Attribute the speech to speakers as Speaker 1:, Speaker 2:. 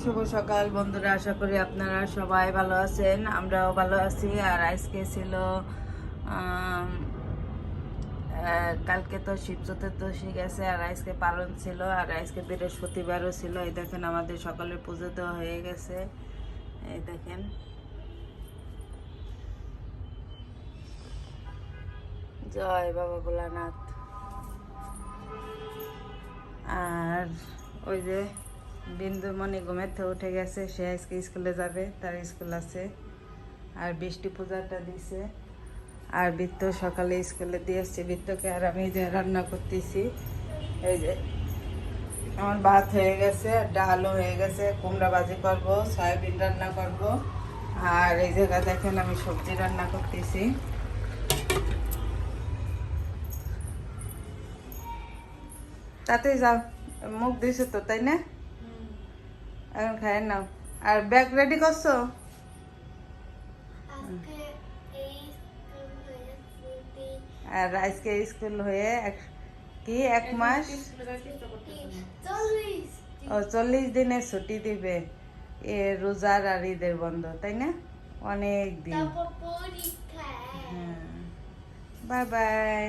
Speaker 1: শুভ সকাল বন্ধুরা, আশা করি আপনারা সবাই ভালো আছেন। আমরাও ভালো আছি। আর আজকে ছিল কালকে তো শিব চতুর্দশী গেছে, আর আজকে পালন ছিল, আর আজকে বৃহস্পতিবারও ছিল। এই দেখেন আমাদের সকালের পুজো তো হয়ে গেছে। এই দেখেন, জয় বাবা ভোলানাথ। আর ওই যে বিন্দুমণি ঘুমের থেকে উঠে গেছে, সে আজকে স্কুলে যাবে, তার স্কুল আছে। আর বৃষ্টি পূজাটা দিছে। আর বৃত্ত সকালে স্কুলে দিয়েছি বৃত্তকে। আর আমি যে রান্না করতেছি, এই যে আমার ভাত হয়ে গেছে, ডালও হয়ে গেছে, কুমড়া ভাজি করবো, সয়াবিন রান্না করব। আর এই জায়গা দেখেন আমি সবজি রান্না করতেছি। তাতে যাও, মুখ দিছো তো, তাই না? এখন খাই নাও। আর ব্যাগ রেডি করছো? আর আজকে স্কুল হয়ে এক মাস, 40 দিনের ছুটি দিবে। রোজার আর ঈদের বন্ধ, তাই না? অনেক দিন। হ্যাঁ, বাই বাই।